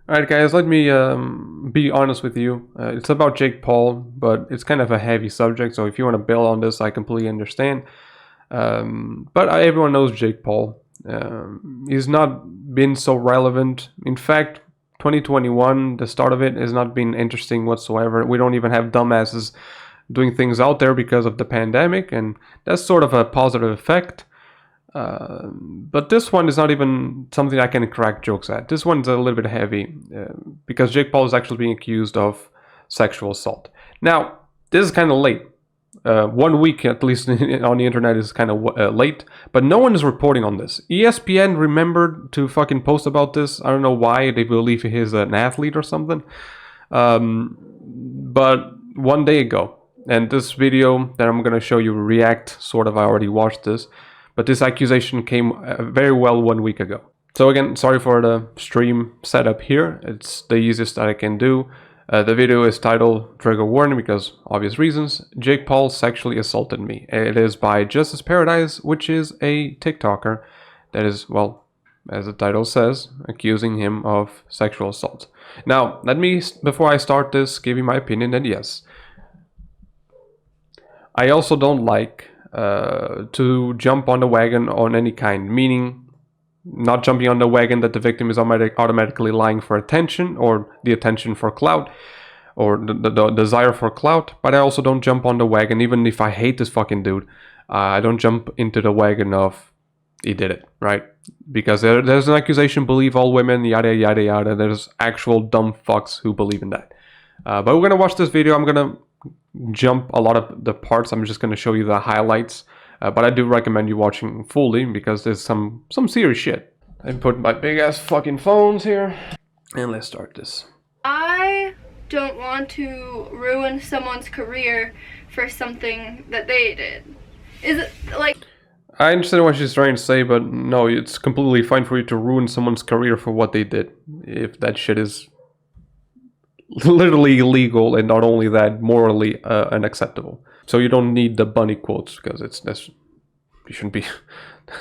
Alright guys, let me be honest with you. It's about Jake Paul, but it's kind of a heavy subject, so if you want to bail on this, I completely understand. But everyone knows Jake Paul. He's not been so relevant. In fact, 2021, the start of it, has not been interesting whatsoever. We don't even have dumbasses doing things out there because of the pandemic, and that's sort of a positive effect. But this one is not even something I can crack jokes at. This one's a little bit heavy because Jake Paul is actually being accused of sexual assault. Now, this is kind of late. 1 week, at least on the internet, is kind of late, but no one is reporting on this. ESPN remembered to fucking post about this. I don't know why. They believe he's an athlete or something. But 1 day ago, and this video that I'm going to show you react, sort of, I already watched this, but this accusation came very well 1 week ago. So again, sorry for the stream setup here. It's the easiest that I can do. The video is titled Trigger Warning because obvious reasons. Jake Paul sexually assaulted me. It is by Justine Paradise, which is a TikToker that is, well, as the title says, accusing him of sexual assault. Now, let me, before I start this, give you my opinion that yes, I also don't like to jump on the wagon on any kind, meaning not jumping on the wagon that the victim is automatically lying for attention, or the attention for clout, or the desire for clout, but I also don't jump on the wagon, even if I hate this fucking dude, I don't jump into the wagon of he did it, right? Because there's an accusation, believe all women, yada yada yada, there's actual dumb fucks who believe in that. But we're gonna watch this video. I'm gonna jump a lot of the parts. I'm just going to show you the highlights, but I do recommend you watching fully because there's some serious shit. I put my big ass fucking phones here and let's start this. I don't want to ruin someone's career for something that they did. Is it like... I understand what she's trying to say, but no, it's completely fine for you to ruin someone's career for what they did if that shit is literally illegal, and not only that, morally unacceptable. So you don't need the bunny quotes because you shouldn't be.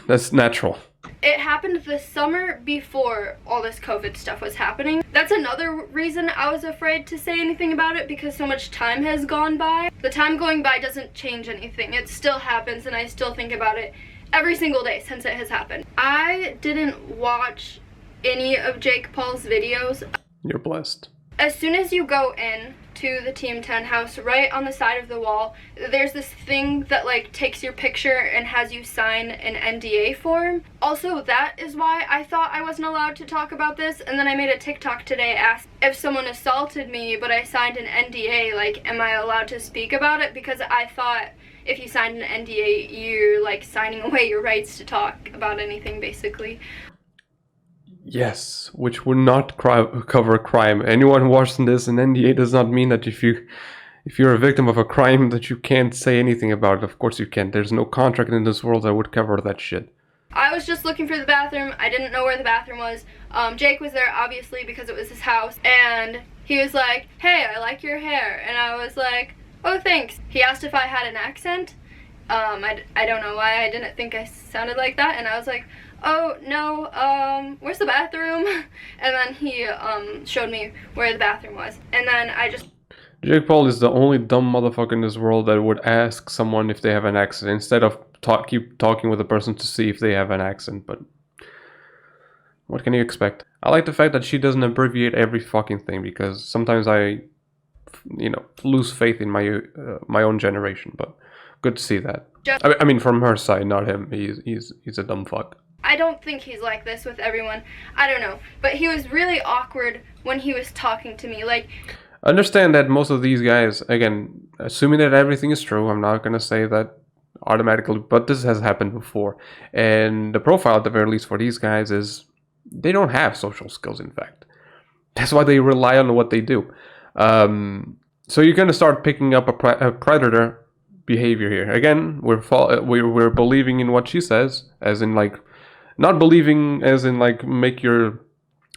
That's natural. It happened the summer before all this COVID stuff was happening. That's another reason I was afraid to say anything about it, because so much time has gone by. The time going by doesn't change anything. It still happens, and I still think about it every single day since it has happened. I didn't watch any of Jake Paul's videos. You're blessed. As soon as you go in to the Team 10 house, right on the side of the wall, there's this thing that like takes your picture and has you sign an NDA form. Also, that is why I thought I wasn't allowed to talk about this, and then I made a TikTok today asked if someone assaulted me but I signed an NDA, like, am I allowed to speak about it? Because I thought if you signed an NDA, you're like signing away your rights to talk about anything, basically. Yes, which would not cover crime. Anyone watching this, an NDA does not mean that if you're a victim of a crime that you can't say anything about it. Of course you can. There's no contract in this world that would cover that shit. I was just looking for the bathroom. I didn't know where the bathroom was. Jake was there, obviously, because it was his house. And he was like, hey, I like your hair. And I was like, oh, thanks. He asked if I had an accent. I don't know why. I didn't think I sounded like that. And I was like, oh, no, where's the bathroom? And then he showed me where the bathroom was. And then I just... Jake Paul is the only dumb motherfucker in this world that would ask someone if they have an accent instead of keep talking with the person to see if they have an accent. But what can you expect? I like the fact that she doesn't abbreviate every fucking thing, because sometimes I, lose faith in my own generation. But good to see that. I mean, from her side, not him. He's a dumb fuck. I don't think he's like this with everyone. I don't know. But he was really awkward when he was talking to me. Like, understand that most of these guys, again, assuming that everything is true, I'm not going to say that automatically, but this has happened before. And the profile, at the very least, for these guys is they don't have social skills, in fact. That's why they rely on what they do. So you're going to start picking up a predator behavior here. Again, we're believing in what she says, as in, like, not believing as in, like, make your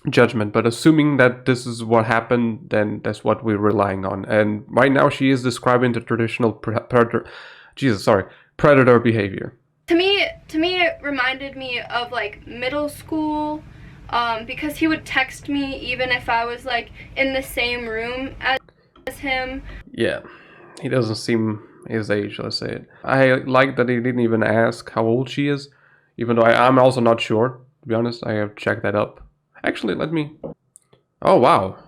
judgment, but assuming that this is what happened, then that's what we're relying on. And right now she is describing the traditional predator behavior. To me, it reminded me of, like, middle school. because he would text me even if I was like in the same room as him. Yeah, he doesn't seem his age, let's say it. I like that he didn't even ask how old she is, even though I'm also not sure, to be honest. I have checked that up. Actually, let me... Oh, wow.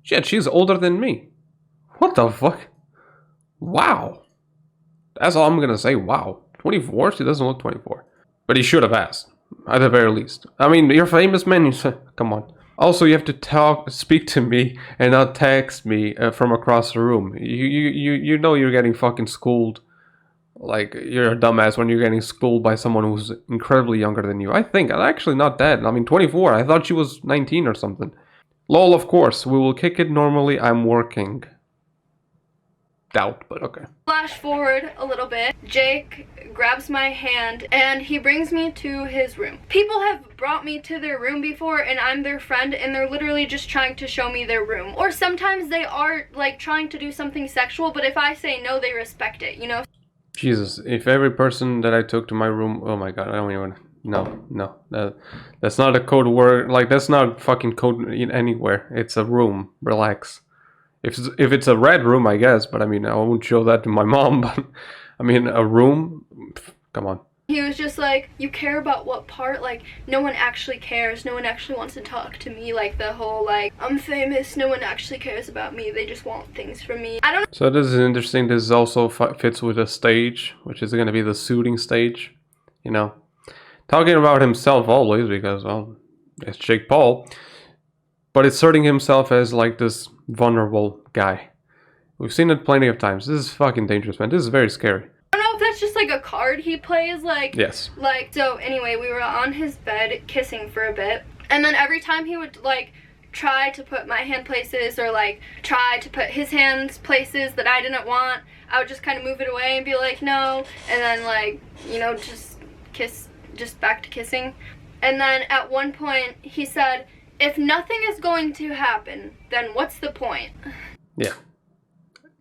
Shit, she's older than me. What the fuck? Wow. That's all I'm gonna say, wow. 24? She doesn't look 24. But he should have asked, at the very least. I mean, you're famous, man. Come on. Also, you have to speak to me and not text me from across the room. You know you're getting fucking schooled. Like, you're a dumbass when you're getting schooled by someone who's incredibly younger than you. I think, actually not that. I mean, 24. I thought she was 19 or something. Lol, of course. We will kick it normally. I'm working. Doubt, but okay. Flash forward a little bit. Jake grabs my hand and he brings me to his room. People have brought me to their room before and I'm their friend and they're literally just trying to show me their room. Or sometimes they are like trying to do something sexual, but if I say no, they respect it, you know? Jesus, if every person that I took to my room, oh my god, I don't even, no, that's not a code word, like that's not fucking code in anywhere. It's a room, relax. If it's a red room, I guess, but I mean, I won't show that to my mom, but I mean, a room, come on. He was just like, you care about what part? Like, no one actually cares. No one actually wants to talk to me. Like, the whole, like, I'm famous. No one actually cares about me. They just want things from me. I don't know. So this is interesting. This also fits with the stage, which is going to be the suiting stage, you know. Talking about himself always, because, well, it's Jake Paul. But asserting himself as, like, this vulnerable guy. We've seen it plenty of times. This is fucking dangerous, man. This is very scary. I don't know if that's just like a card he plays, like... Yes. Like, so anyway, we were on his bed kissing for a bit. And then every time he would, like, try to put my hand places or, like, try to put his hands places that I didn't want, I would just kind of move it away and be like, no. And then, like, you know, just back to kissing. And then at one point, he said... If nothing is going to happen, then what's the point? Yeah.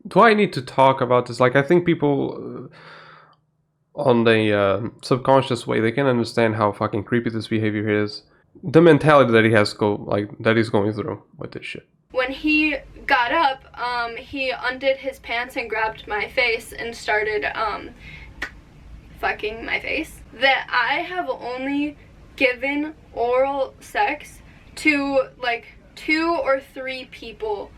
Do I need to talk about this? Like, I think people on the subconscious way, they can understand how fucking creepy this behavior is. The mentality that he has that he's going through with this shit. When he got up, he undid his pants and grabbed my face and started fucking my face. That I have only given oral sex to like 2 or 3 people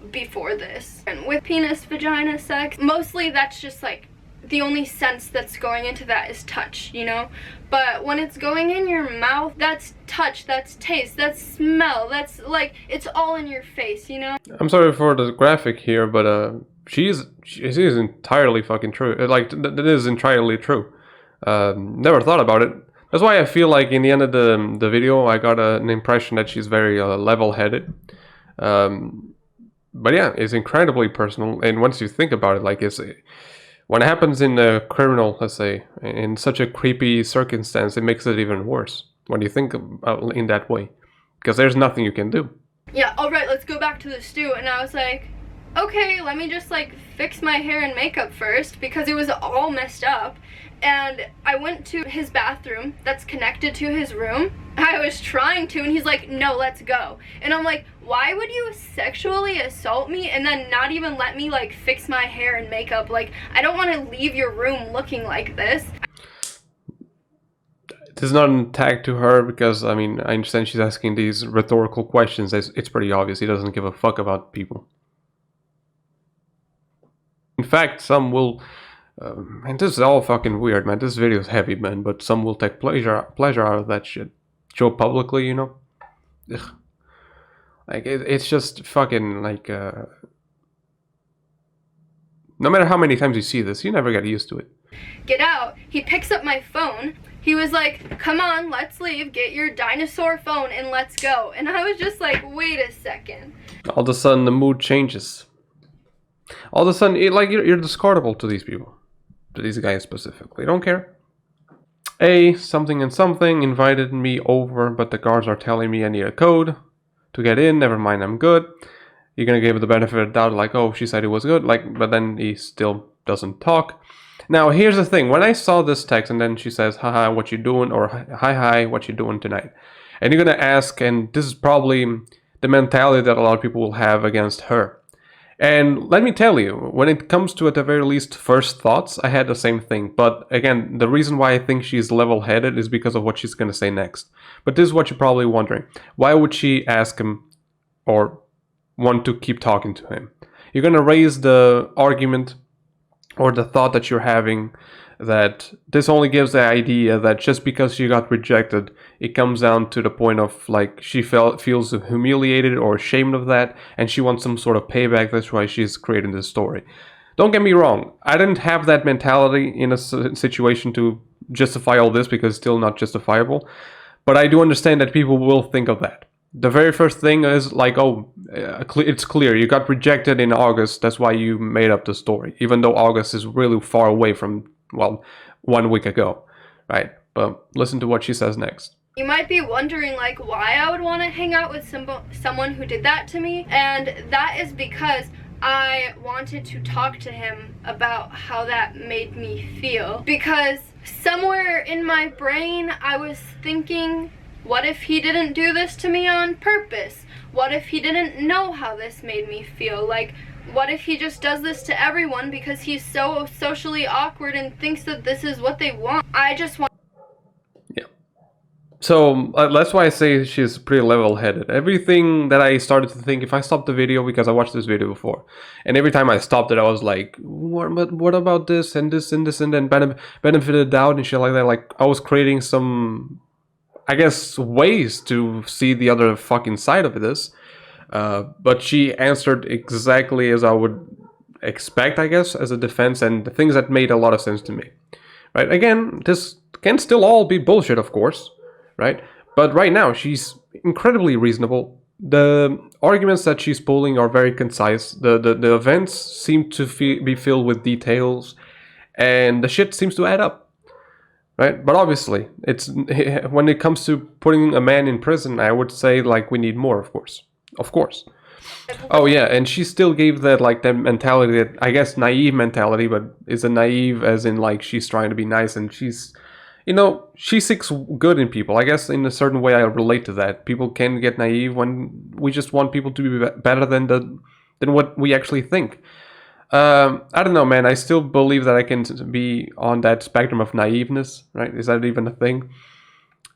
before this. And with penis vagina sex, mostly that's just like the only sense that's going into that is touch, you know? But when it's going in your mouth, that's touch, that's taste, that's smell, that's like, it's all in your face, you know? I'm sorry for the graphic here, but she is entirely fucking true. Like, that is entirely true. Never thought about it. That's why I feel like in the end of the video, I got an impression that she's very level-headed. But yeah, it's incredibly personal. And once you think about it, like, when it happens in a criminal, let's say, in such a creepy circumstance, it makes it even worse when you think about in that way. Because there's nothing you can do. Yeah, alright, let's go back to the stew. And I was like, okay, let me just like fix my hair and makeup first because it was all messed up. And I went to his bathroom that's connected to his room. I was trying to, and he's like, no, let's go. And I'm like, why would you sexually assault me and then not even let me like fix my hair and makeup? Like, I don't want to leave your room looking like this. This is not an attack to her because, I mean, I understand she's asking these rhetorical questions. It's pretty obvious. He doesn't give a fuck about people. In fact, some will... and this is all fucking weird, man. This video is heavy, man, but some will take pleasure out of that shit. Show publicly, you know? Ugh. Like, it's just fucking, like, no matter how many times you see this, you never get used to it. Get out. He picks up my phone. He was like, come on, let's leave. Get your dinosaur phone and let's go. And I was just like, wait a second. All of a sudden, the mood changes. All of a sudden, you're discardable to these people. To these guys specifically. Don't care. Something and something invited me over, but the guards are telling me I need a code to get in. Never mind, I'm good. You're gonna give it the benefit of the doubt, like, oh, she said it was good, like, but then he still doesn't talk. Now, here's the thing. When I saw this text and then she says, haha, what you doing? Or hi, what you doing tonight? And you're going to ask, and this is probably the mentality that a lot of people will have against her. And let me tell you, when it comes to, at the very least, first thoughts, I had the same thing. But again, the reason why I think she's level-headed is because of what she's going to say next. But this is what you're probably wondering. Why would she ask him or want to keep talking to him? You're going to raise the argument or the thought that you're having that this only gives the idea that just because she got rejected, it comes down to the point of like she feels humiliated or ashamed of that, and she wants some sort of payback. That's why she's creating this story. Don't get me wrong, I didn't have that mentality in a situation to justify all this because it's still not justifiable, but I do understand that people will think of that. The very first thing is like, oh, it's clear you got rejected in August, that's why you made up the story, even though August is really far away from, well, 1 week ago, right? But listen to what she says next. You might be wondering like why I would want to hang out with someone who did that to me, and that is because I wanted to talk to him about how that made me feel. Because somewhere in my brain I was thinking, what if he didn't do this to me on purpose? What if he didn't know how this made me feel? Like, what if he just does this to everyone because he's so socially awkward and thinks that this is what they want? I just want... Yeah. So that's why I say she's pretty level-headed. Everything that I started to think, if I stopped the video, because I watched this video before, and every time I stopped it, I was like, what about this and this and this, and then benefit of the doubt and shit like that. Like, I was creating some, I guess, ways to see the other fucking side of this. But she answered exactly as I would expect, I guess, as a defense, and the things that made a lot of sense to me. Right? Again, this can still all be bullshit, of course, right? But right now, she's incredibly reasonable. The arguments that she's pulling are very concise. The events seem to be filled with details, and the shit seems to add up. Right? But obviously, it's when it comes to putting a man in prison, I would say, like, we need more, of course. Of course. Oh yeah, and she still gave that, like, that mentality, that, I guess, naive mentality, but is a naive as in, like, she's trying to be nice, and she's, you know, she seeks good in people. I guess in a certain way I relate to that. People can get naive when we just want people to be better than what we actually think. I don't know, man. I still believe that I can be on that spectrum of naiveness, right? Is that even a thing?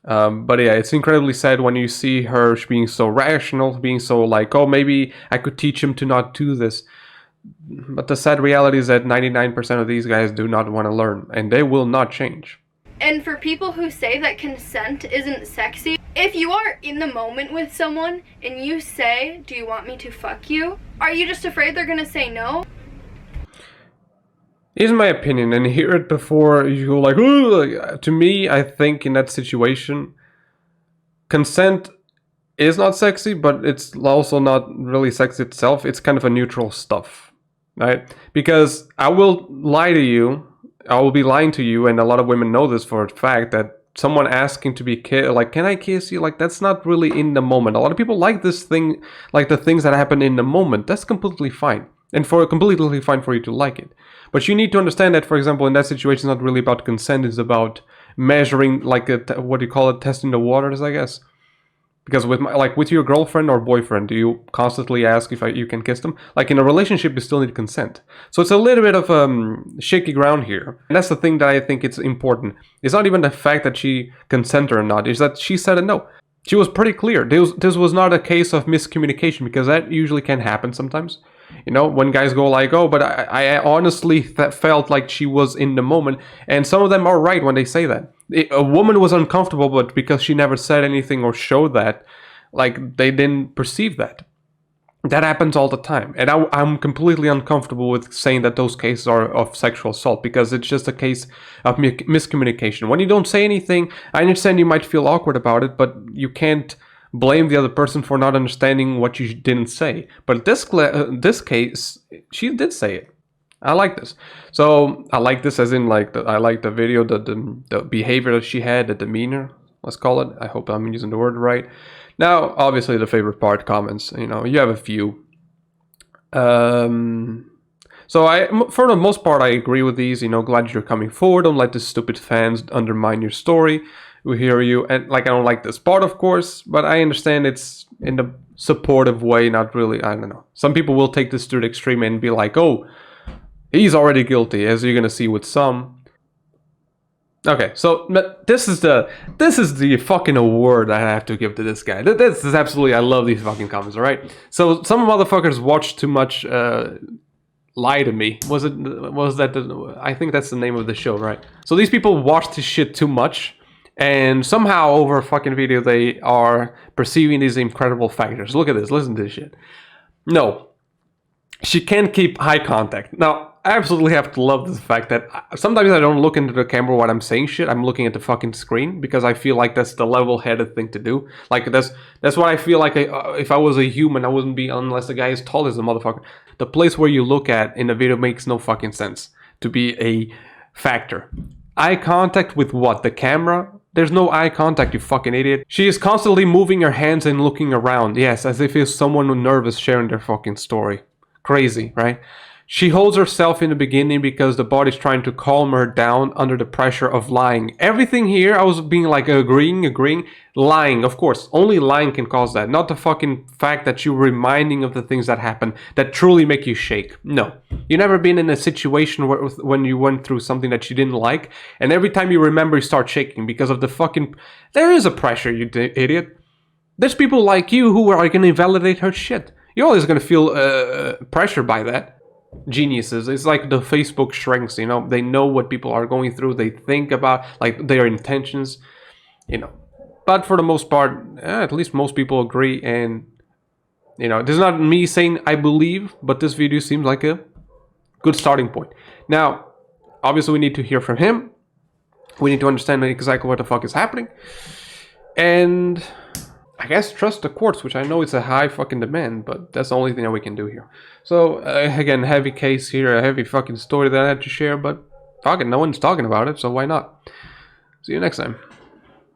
But yeah, it's incredibly sad when you see her being so rational, being so like, oh, maybe I could teach him to not do this. But the sad reality is that 99% of these guys do not want to learn, and they will not change. And for people who say that consent isn't sexy, if you are in the moment with someone and you say, do you want me to fuck you? Are you just afraid they're gonna say no? Is my opinion, and hear it before you go like, ooh. To me, I think in that situation, consent is not sexy, but it's also not really sex itself. It's kind of a neutral stuff, right? Because I will lie to you, I will be lying to you, and a lot of women know this for a fact, that someone asking to be kissed, like, can I kiss you? Like, that's not really in the moment. A lot of people like this thing, like the things that happen in the moment. That's completely fine. And completely fine for you to like it. But you need to understand that, for example, in that situation, it's not really about consent. It's about measuring, like, what do you call it, testing the waters, I guess. Because with your girlfriend or boyfriend, do you constantly ask if you can kiss them? Like, in a relationship, you still need consent. So it's a little bit of shaky ground here. And that's the thing that I think it's important. It's not even the fact that she consented or not. It's that she said a no. She was pretty clear. This was not a case of miscommunication, because that usually can happen sometimes. You know, when guys go like, oh, but I honestly felt like she was in the moment. And some of them are right when they say that. A woman was uncomfortable, but because she never said anything or showed that, like, they didn't perceive that. That happens all the time. And I'm completely uncomfortable with saying that those cases are of sexual assault, because it's just a case of miscommunication. When you don't say anything, I understand you might feel awkward about it, but you can't blame the other person for not understanding what you didn't say. But this case, she did say it. I like this. So I like this as in, like, I like the video, the behavior that she had, the demeanor, let's call it. I hope I'm using the word right. Now, obviously, the favorite part, comments. You know, you have a few. So So for the most part, I agree with these. Glad you're coming forward. Don't let the stupid fans undermine your story. We hear you, and I don't like this part, of course, but I understand it's in the supportive way, not really. I don't know. Some people will take this to the extreme and be like, "Oh, he's already guilty," as you're gonna see with some. Okay, so this is the fucking award I have to give to this guy. This is absolutely, I love these fucking comments. All right, so some motherfuckers watch too much. Lie to me. Was that? I think that's the name of the show, right? So these people watch this shit too much. And somehow over a fucking video, they are perceiving these incredible factors. Look at this. Listen to this shit. No. She can't keep eye contact. Now, I absolutely have to love the fact that sometimes I don't look into the camera while I'm saying shit. I'm looking at the fucking screen because I feel like that's the level-headed thing to do. Like, that's what I feel like if I was a human, I wouldn't be unless the guy is tall as a motherfucker. The place where you look at in the video makes no fucking sense to be a factor. Eye contact with what? The camera? There's no eye contact, you fucking idiot. She is constantly moving her hands and looking around. Yes, as if it's someone nervous sharing their fucking story. Crazy, right? She holds herself in the beginning because the body's trying to calm her down under the pressure of lying. Everything here, I was being like agreeing. Lying, of course. Only lying can cause that. Not the fucking fact that you're reminding of the things that happen that truly make you shake. No. You've never been in a situation when you went through something that you didn't like, and every time you remember you start shaking because of the fucking... There is a pressure, you idiot. There's people like you who are going to invalidate her shit. You're always going to feel pressure by that. Geniuses. It's like the Facebook shrinks, they know what people are going through, they think about like their intentions, but for the most part, at least most people agree. And this is not me saying I believe, but this video seems like a good starting point. Now obviously we need to hear from him, we need to understand exactly what the fuck is happening, and I guess trust the courts, which I know it's a high fucking demand, but that's the only thing that we can do here. So, again, heavy case here, a heavy fucking story that I had to share, but fuck it, no one's talking about it, so why not? See you next time.